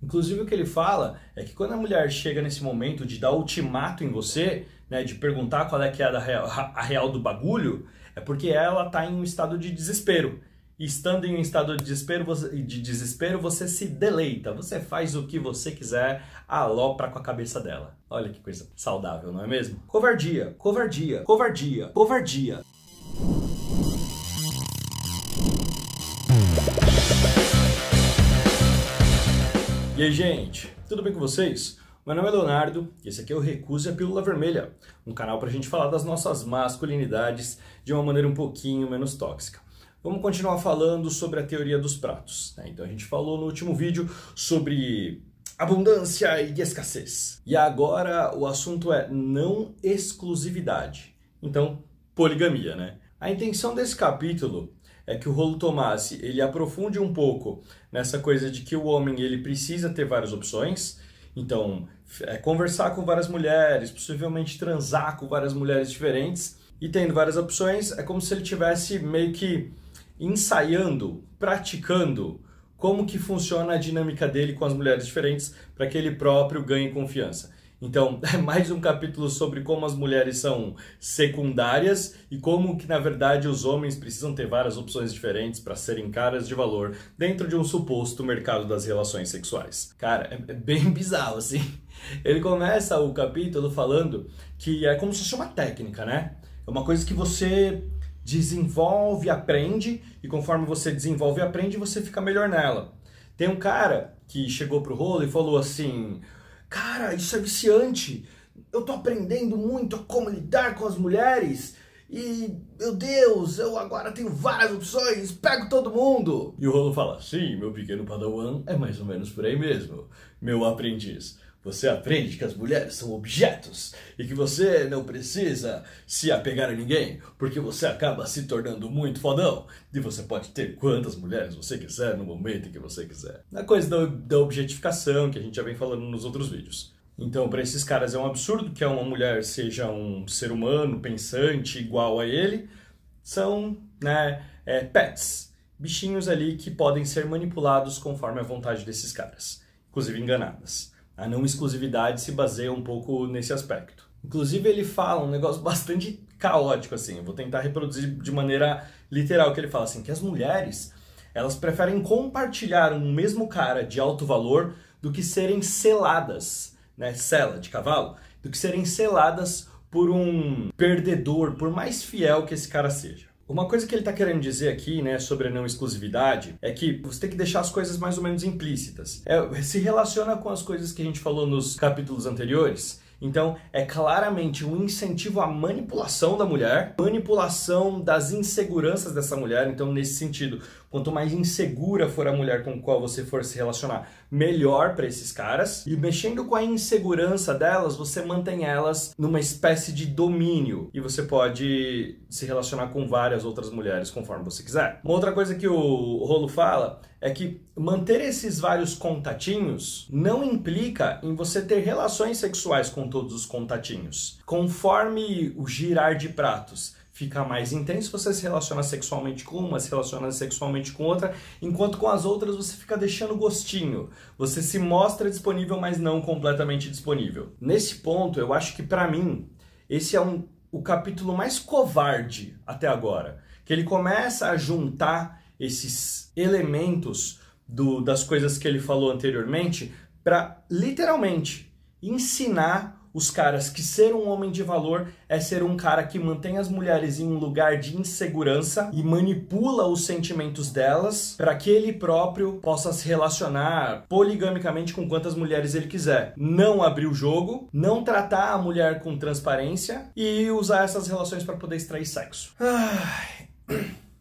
Inclusive o que ele fala é que quando a mulher chega nesse momento de dar ultimato em você, né, de perguntar qual é que é a real do bagulho, é porque ela está em um estado de desespero. E estando em um estado de desespero, você se deleita, você faz o que você quiser, alopra com a cabeça dela. Olha que coisa saudável, não é mesmo? Covardia, covardia, covardia, covardia. E aí, gente, tudo bem com vocês? Meu nome é Leonardo e esse aqui é o Recuse a Pílula Vermelha, um canal pra gente falar das nossas masculinidades de uma maneira um pouquinho menos tóxica. Vamos continuar falando sobre a teoria dos pratos, né? Então a gente falou no último vídeo sobre abundância e escassez. E agora o assunto é não exclusividade. Então, poligamia, né? A intenção desse capítulo é que o Rollo Tomassi ele aprofunde um pouco nessa coisa de que o homem ele precisa ter várias opções. Então, conversar com várias mulheres, possivelmente transar com várias mulheres diferentes. E tendo várias opções, é como se ele tivesse meio que ensaiando, praticando como que funciona a dinâmica dele com as mulheres diferentes para que ele próprio ganhe confiança. Então, é mais um capítulo sobre como as mulheres são secundárias e como que, na verdade, os homens precisam ter várias opções diferentes para serem caras de valor dentro de um suposto mercado das relações sexuais. Cara, é bem bizarro, assim. Ele começa o capítulo falando que é como se fosse uma técnica, né? É uma coisa que você desenvolve, aprende, e conforme você desenvolve e aprende, você fica melhor nela. Tem um cara que chegou pro Rollo e falou assim: cara, isso é viciante, eu tô aprendendo muito a como lidar com as mulheres e, meu Deus, eu agora tenho várias opções, pego todo mundo. E o Rollo fala: sim, meu pequeno padawan, é mais ou menos por aí mesmo, meu aprendiz. Você aprende que as mulheres são objetos e que você não precisa se apegar a ninguém, porque você acaba se tornando muito fodão e você pode ter quantas mulheres você quiser no momento em que você quiser. A coisa da objetificação que a gente já vem falando nos outros vídeos. Então, para esses caras é um absurdo que uma mulher seja um ser humano pensante igual a ele. São, né, pets, bichinhos ali que podem ser manipulados conforme a vontade desses caras, inclusive enganadas. A não exclusividade se baseia um pouco nesse aspecto. Inclusive ele fala um negócio bastante caótico assim, eu vou tentar reproduzir de maneira literal que ele fala assim, que as mulheres, elas preferem compartilhar um mesmo cara de alto valor do que serem seladas, né, sela de cavalo, do que serem seladas por um perdedor, por mais fiel que esse cara seja. Uma coisa que ele está querendo dizer aqui, né, sobre a não exclusividade, é que você tem que deixar as coisas mais ou menos implícitas. Se relaciona com as coisas que a gente falou nos capítulos anteriores. Então, é claramente um incentivo à manipulação da mulher, manipulação das inseguranças dessa mulher. Então, nesse sentido, quanto mais insegura for a mulher com a qual você for se relacionar, melhor para esses caras. E mexendo com a insegurança delas, você mantém elas numa espécie de domínio. E você pode se relacionar com várias outras mulheres conforme você quiser. Uma outra coisa que o Rollo fala é que manter esses vários contatinhos não implica em você ter relações sexuais com todos os contatinhos. Conforme o girar de pratos fica mais intenso, você se relaciona sexualmente com uma, se relaciona sexualmente com outra, enquanto com as outras você fica deixando gostinho. Você se mostra disponível, mas não completamente disponível. Nesse ponto, eu acho que pra mim, esse é o capítulo mais covarde até agora. Que ele começa a juntar esses elementos das coisas que ele falou anteriormente para literalmente ensinar os caras que ser um homem de valor é ser um cara que mantém as mulheres em um lugar de insegurança e manipula os sentimentos delas para que ele próprio possa se relacionar poligamicamente com quantas mulheres ele quiser. Não abrir o jogo, não tratar a mulher com transparência e usar essas relações para poder extrair sexo.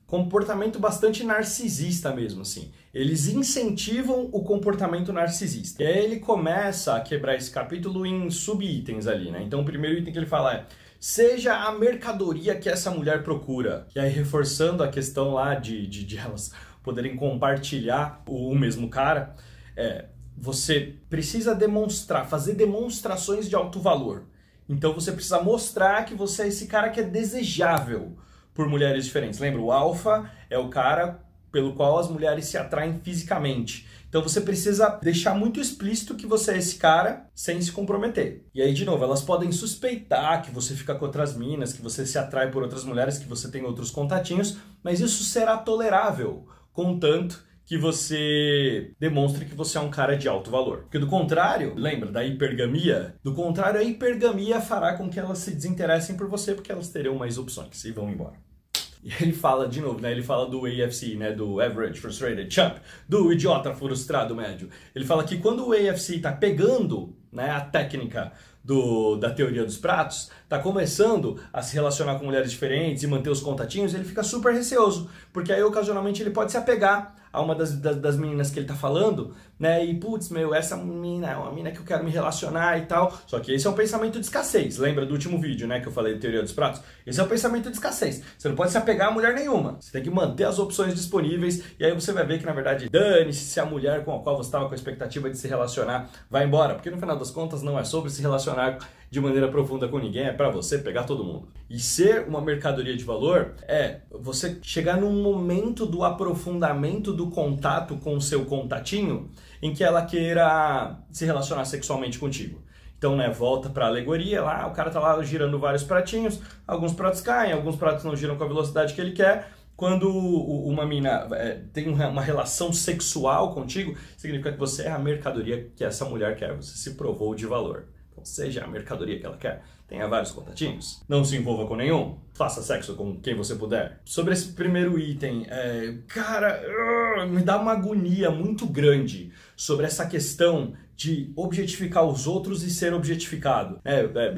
Comportamento bastante narcisista mesmo, assim. Eles incentivam o comportamento narcisista. E aí ele começa a quebrar esse capítulo em subitens ali, né? Então o primeiro item que ele fala é: seja a mercadoria que essa mulher procura. E aí reforçando a questão lá de elas poderem compartilhar o mesmo cara, você precisa demonstrar, fazer demonstrações de alto valor. Então você precisa mostrar que você é esse cara que é desejável por mulheres diferentes. Lembra, o alfa é o cara pelo qual as mulheres se atraem fisicamente. Então você precisa deixar muito explícito que você é esse cara sem se comprometer. E aí, de novo, elas podem suspeitar que você fica com outras minas, que você se atrai por outras mulheres, que você tem outros contatinhos, mas isso será tolerável, contanto que você demonstre que você é um cara de alto valor. Porque do contrário, lembra da hipergamia? Do contrário, a hipergamia fará com que elas se desinteressem por você, porque elas terão mais opções e vão embora. E ele fala, de novo, né? Ele fala do AFC, né? Do Average Frustrated Chump, do idiota frustrado médio. Ele fala que quando o AFC tá pegando, né, a técnica da teoria dos pratos, tá começando a se relacionar com mulheres diferentes e manter os contatinhos, ele fica super receoso, porque aí ocasionalmente ele pode se apegar a uma das meninas que ele tá falando, né, e putz, meu, essa mina é uma mina que eu quero me relacionar e tal, só que esse é um pensamento de escassez, lembra do último vídeo, né, que eu falei de teoria dos pratos? Esse é o pensamento de escassez, você não pode se apegar a mulher nenhuma, você tem que manter as opções disponíveis, e aí você vai ver que na verdade, dane-se se a mulher com a qual você estava com a expectativa de se relacionar vai embora, porque no final das contas não é sobre se relacionar de maneira profunda com ninguém, é pra você pegar todo mundo. E ser uma mercadoria de valor é você chegar num momento do aprofundamento do contato com o seu contatinho em que ela queira se relacionar sexualmente contigo. Então, né, volta pra alegoria, lá o cara tá lá girando vários pratinhos, alguns pratos caem, alguns pratos não giram com a velocidade que ele quer. Quando uma mina tem uma relação sexual contigo, significa que você é a mercadoria que essa mulher quer, você se provou de valor. Então, seja a mercadoria que ela quer, tenha vários contatinhos, não se envolva com nenhum, faça sexo com quem você puder. Sobre esse primeiro item, cara, me dá uma agonia muito grande sobre essa questão de objetificar os outros e ser objetificado.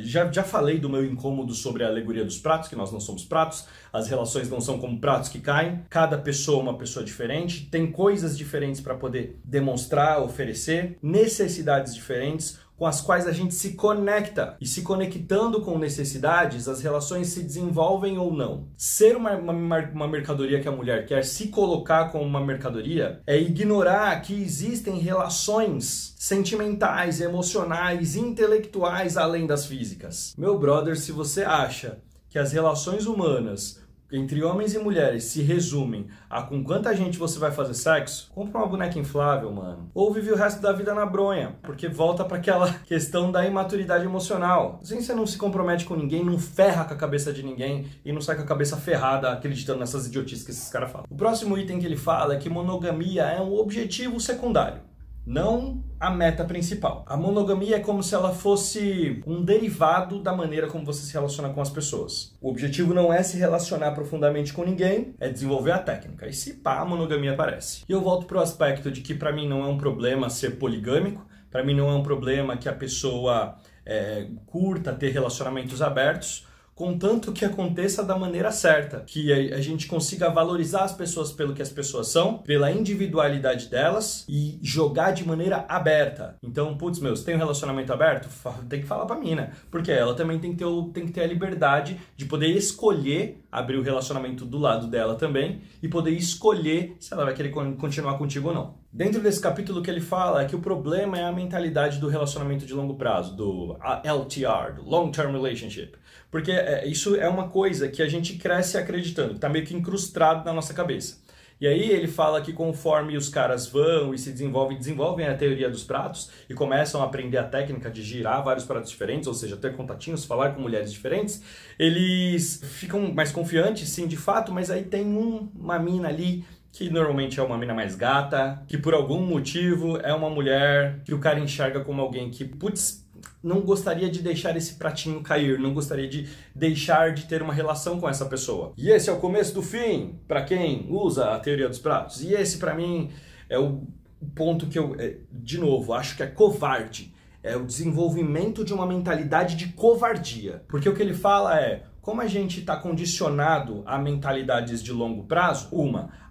Já falei do meu incômodo sobre a alegoria dos pratos, que nós não somos pratos, as relações não são como pratos que caem, cada pessoa é uma pessoa diferente, tem coisas diferentes para poder demonstrar, oferecer, necessidades diferentes, com as quais a gente se conecta. E se conectando com necessidades, as relações se desenvolvem ou não. Ser uma mercadoria que a mulher quer, se colocar como uma mercadoria, é ignorar que existem relações sentimentais, emocionais, intelectuais além das físicas. Meu brother, se você acha que as relações humanas entre homens e mulheres se resumem a com quanta gente você vai fazer sexo, compra uma boneca inflável, mano. Ou vive o resto da vida na bronha, porque volta para aquela questão da imaturidade emocional. Assim você não se compromete com ninguém, não ferra com a cabeça de ninguém e não sai com a cabeça ferrada acreditando nessas idiotices que esses caras falam. O próximo item que ele fala é que monogamia é um objetivo secundário, não a meta principal. A monogamia é como se ela fosse um derivado da maneira como você se relaciona com as pessoas. O objetivo não é se relacionar profundamente com ninguém, é desenvolver a técnica. E se pá, a monogamia aparece. E eu volto pro aspecto de que para mim não é um problema ser poligâmico, para mim não é um problema que a pessoa curta ter relacionamentos abertos, contanto que aconteça da maneira certa, que a gente consiga valorizar as pessoas pelo que as pessoas são, pela individualidade delas e jogar de maneira aberta. Então, putz, se tem um relacionamento aberto, tem que falar pra mina, porque ela também tem que ter a liberdade de poder escolher abrir o relacionamento do lado dela também e poder escolher se ela vai querer continuar contigo ou não. Dentro desse capítulo que ele fala é que o problema é a mentalidade do relacionamento de longo prazo, do LTR, do Long Term Relationship. Porque isso é uma coisa que a gente cresce acreditando, que está meio que incrustado na nossa cabeça. E aí ele fala que conforme os caras vão e se desenvolvem a teoria dos pratos e começam a aprender a técnica de girar vários pratos diferentes, ou seja, ter contatinhos, falar com mulheres diferentes, eles ficam mais confiantes, sim, de fato, mas aí tem uma mina ali que normalmente é uma mina mais gata, que por algum motivo é uma mulher que o cara enxerga como alguém que, putz, não gostaria de deixar esse pratinho cair, não gostaria de deixar de ter uma relação com essa pessoa. E esse é o começo do fim, para quem usa a teoria dos pratos. E esse, para mim, é o ponto que eu, de novo, acho que é covarde. É o desenvolvimento de uma mentalidade de covardia. Porque o que ele fala é, como a gente está condicionado a mentalidades de longo prazo,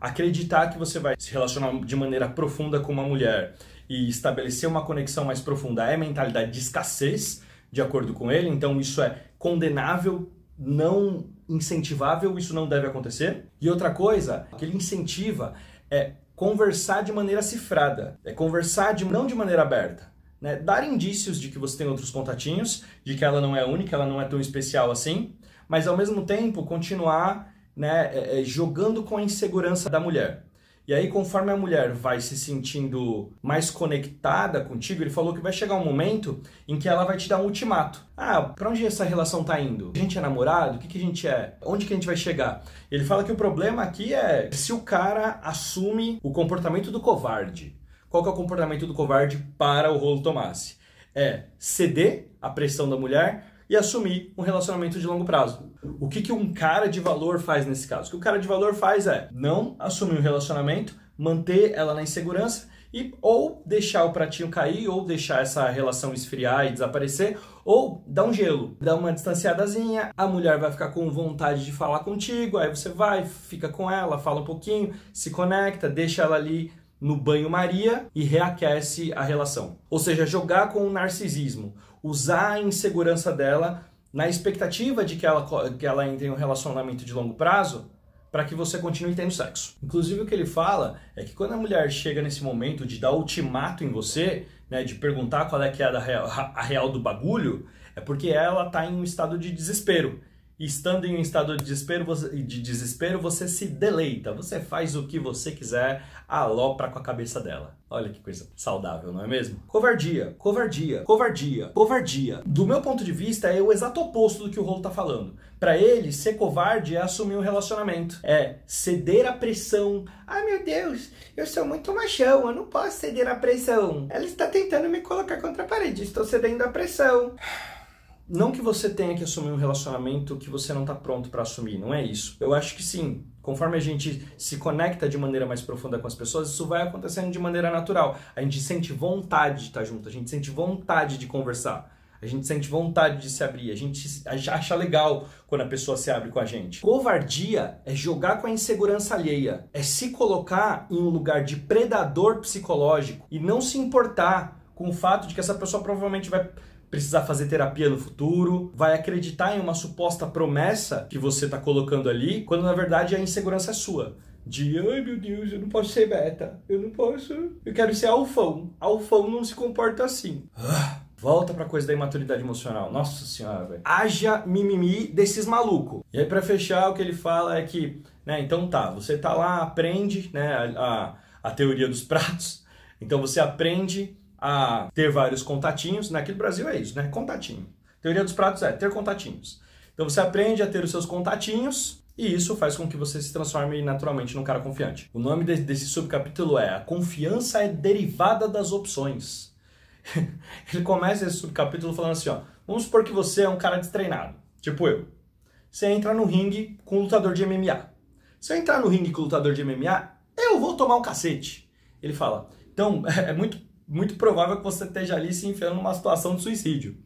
acreditar que você vai se relacionar de maneira profunda com uma mulher e estabelecer uma conexão mais profunda é mentalidade de escassez, de acordo com ele, então isso é condenável, não incentivável, isso não deve acontecer. E outra coisa que ele incentiva é conversar de maneira cifrada, é conversar não de maneira aberta. Né? Dar indícios de que você tem outros contatinhos, de que ela não é única, ela não é tão especial assim, mas ao mesmo tempo continuar, né, jogando com a insegurança da mulher. E aí, conforme a mulher vai se sentindo mais conectada contigo, ele falou que vai chegar um momento em que ela vai te dar um ultimato. Ah, pra onde essa relação tá indo? A gente é namorado? O que a gente é? Onde que a gente vai chegar? Ele fala que o problema aqui é se o cara assume o comportamento do covarde. Qual que é o comportamento do covarde para o Rollo Tomassi? É ceder à pressão da mulher e assumir um relacionamento de longo prazo. O que um cara de valor faz nesse caso? O que o cara de valor faz é não assumir um relacionamento, manter ela na insegurança e ou deixar o pratinho cair, ou deixar essa relação esfriar e desaparecer, ou dar um gelo, dar uma distanciadazinha, a mulher vai ficar com vontade de falar contigo, aí você vai, fica com ela, fala um pouquinho, se conecta, deixa ela ali no banho-maria e reaquece a relação. Ou seja, jogar com o narcisismo, usar a insegurança dela na expectativa de que ela entre em um relacionamento de longo prazo para que você continue tendo sexo. Inclusive o que ele fala é que quando a mulher chega nesse momento de dar ultimato em você, né, de perguntar qual é que é a real do bagulho, é porque ela está em um estado de desespero. E estando em um estado de desespero, você se deleita, você faz o que você quiser, alopra com a cabeça dela. Olha que coisa saudável, não é mesmo? Covardia, covardia, covardia, covardia. Do meu ponto de vista, é o exato oposto do que o Rollo tá falando. Pra ele, ser covarde é assumir um relacionamento. É ceder à pressão. Ai meu Deus, eu sou muito machão, eu não posso ceder à pressão. Ela está tentando me colocar contra a parede, estou cedendo à pressão. Não que você tenha que assumir um relacionamento que você não está pronto para assumir, não é isso. Eu acho que sim, conforme a gente se conecta de maneira mais profunda com as pessoas, isso vai acontecendo de maneira natural. A gente sente vontade de estar junto, a gente sente vontade de conversar, a gente sente vontade de se abrir, a gente acha legal quando a pessoa se abre com a gente. Covardia é jogar com a insegurança alheia, é se colocar em um lugar de predador psicológico e não se importar com o fato de que essa pessoa provavelmente vai precisar fazer terapia no futuro, vai acreditar em uma suposta promessa que você está colocando ali, quando na verdade a insegurança é sua. De, ai meu Deus, eu não posso ser beta, eu não posso, eu quero ser alfão. Alfão não se comporta assim. Volta pra coisa da imaturidade emocional. Nossa senhora, velho. Haja mimimi desses malucos. E aí pra fechar, o que ele fala é que, né, então tá, você tá lá, aprende, né, a teoria dos pratos, então você aprende a ter vários contatinhos, né? Aqui no Brasil é isso, né? Contatinho. Teoria dos pratos é ter contatinhos. Então você aprende a ter os seus contatinhos e isso faz com que você se transforme naturalmente num cara confiante. O nome desse subcapítulo é A Confiança é Derivada das Opções. Ele começa esse subcapítulo falando assim, ó, vamos supor que você é um cara destreinado, tipo eu. Você entra no ringue com um lutador de MMA. Se eu entrar no ringue com um lutador de MMA, eu vou tomar um cacete. Ele fala, então é muito provável que você esteja ali se enfiando numa situação de suicídio.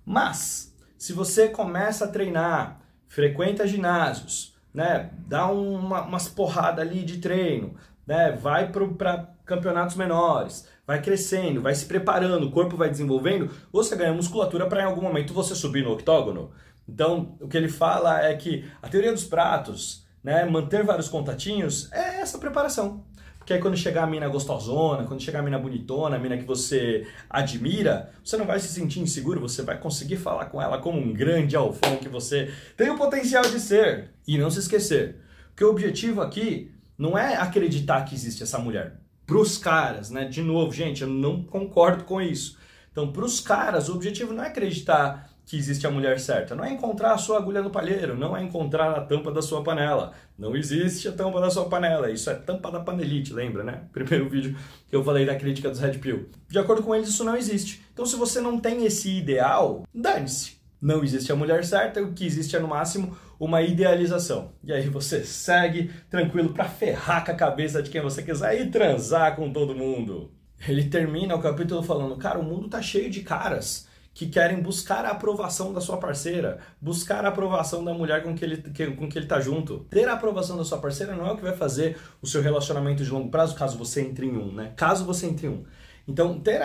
Mas, se você começa a treinar, frequenta ginásios, né, dá umas porradas ali de treino, né, vai para campeonatos menores, vai crescendo, vai se preparando, o corpo vai desenvolvendo, você ganha musculatura para em algum momento você subir no octógono. Então, o que ele fala é que a teoria dos pratos, né, manter vários contatinhos, é essa preparação. Porque aí quando chegar a mina gostosona, quando chegar a mina bonitona, a mina que você admira, você não vai se sentir inseguro, você vai conseguir falar com ela como um grande alfão que você tem o potencial de ser. E não se esquecer, que o objetivo aqui não é acreditar que existe essa mulher. Pros caras, né? De novo, gente, eu não concordo com isso. Então, pros caras, o objetivo não é acreditar que existe a mulher certa. Não é encontrar a sua agulha no palheiro, não é encontrar a tampa da sua panela. Não existe a tampa da sua panela, isso é tampa da panelite, lembra, né? Primeiro vídeo que eu falei da crítica dos Red Pill. De acordo com eles, isso não existe. Então, se você não tem esse ideal, dane-se. Não existe a mulher certa, o que existe é, no máximo, uma idealização. E aí você segue tranquilo pra ferrar com a cabeça de quem você quiser e transar com todo mundo. Ele termina o capítulo falando, cara, o mundo tá cheio de caras que querem buscar a aprovação da sua parceira, buscar a aprovação da mulher com que ele tá junto. Ter a aprovação da sua parceira não é o que vai fazer o seu relacionamento de longo prazo, caso você entre em um, né? Caso você entre em um. Então, ter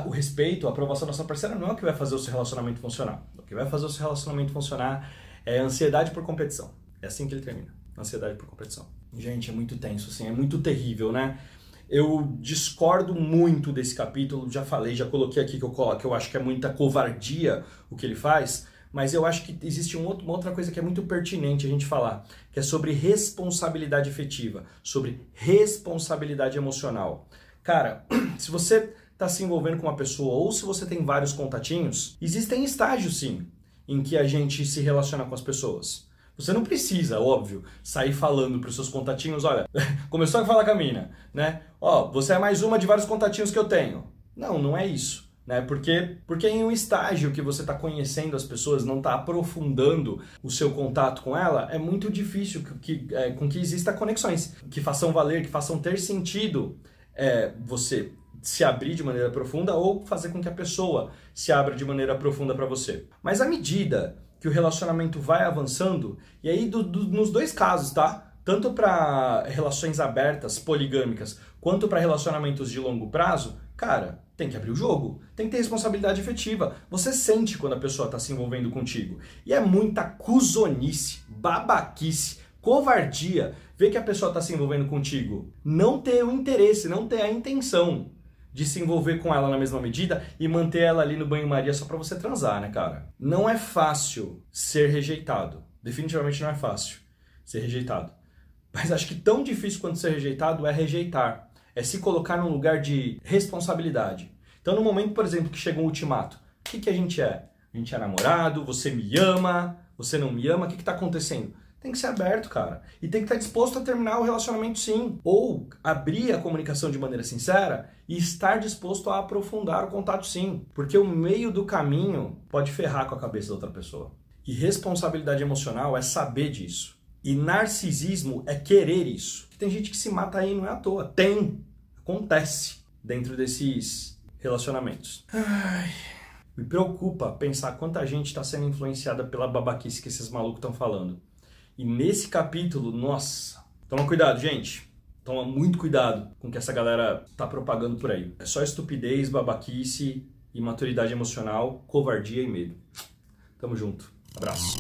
o respeito, a aprovação da sua parceira não é o que vai fazer o seu relacionamento funcionar. O que vai fazer o seu relacionamento funcionar é ansiedade por competição. É assim que ele termina. Ansiedade por competição. Gente, é muito tenso, assim, é muito terrível, né? Eu discordo muito desse capítulo, já falei, já coloquei aqui que eu acho que é muita covardia o que ele faz, Mas eu acho que existe uma outra coisa que é muito pertinente a gente falar, que é sobre responsabilidade afetiva, sobre responsabilidade emocional. Cara, se você está se envolvendo com uma pessoa ou se você tem vários contatinhos, existem estágios sim, em que a gente se relaciona com as pessoas. Você não precisa, óbvio, sair falando para os seus contatinhos, olha, começou a falar com a mina, né? Ó, você é mais uma de vários contatinhos que eu tenho. Não, não é isso, né? Porque em um estágio que você está conhecendo as pessoas, não está aprofundando o seu contato com ela, é muito difícil com que exista conexões, que façam valer, que façam ter sentido você se abrir de maneira profunda ou fazer com que a pessoa se abra de maneira profunda para você. Mas à medida que o relacionamento vai avançando, e aí nos dois casos, tá? Tanto para relações abertas, poligâmicas, quanto para relacionamentos de longo prazo, cara, tem que abrir o jogo, tem que ter responsabilidade afetiva. Você sente quando a pessoa está se envolvendo contigo. E é muita cuzonice, babaquice, covardia ver que a pessoa está se envolvendo contigo, não ter o interesse, não ter a intenção de se envolver com ela na mesma medida e manter ela ali no banho-maria só pra você transar, né, cara? Não é fácil ser rejeitado. Definitivamente não é fácil ser rejeitado. Mas acho que tão difícil quanto ser rejeitado é rejeitar. É se colocar num lugar de responsabilidade. Então, no momento, por exemplo, que chega um ultimato, o que a gente é? A gente é namorado, você me ama, você não me ama, o que tá acontecendo? Tem que ser aberto, cara. E tem que estar disposto a terminar o relacionamento sim. Ou abrir a comunicação de maneira sincera e estar disposto a aprofundar o contato sim. Porque o meio do caminho pode ferrar com a cabeça da outra pessoa. E responsabilidade emocional é saber disso. E narcisismo é querer isso. Tem gente que se mata aí, não é à toa. Tem. Acontece dentro desses relacionamentos. Ai... Me preocupa pensar quanta gente está sendo influenciada pela babaquice que esses malucos estão falando. E nesse capítulo, nossa, toma cuidado, gente. Toma muito cuidado com o que essa galera tá propagando por aí. É só estupidez, babaquice, imaturidade emocional, covardia e medo. Tamo junto. Abraço.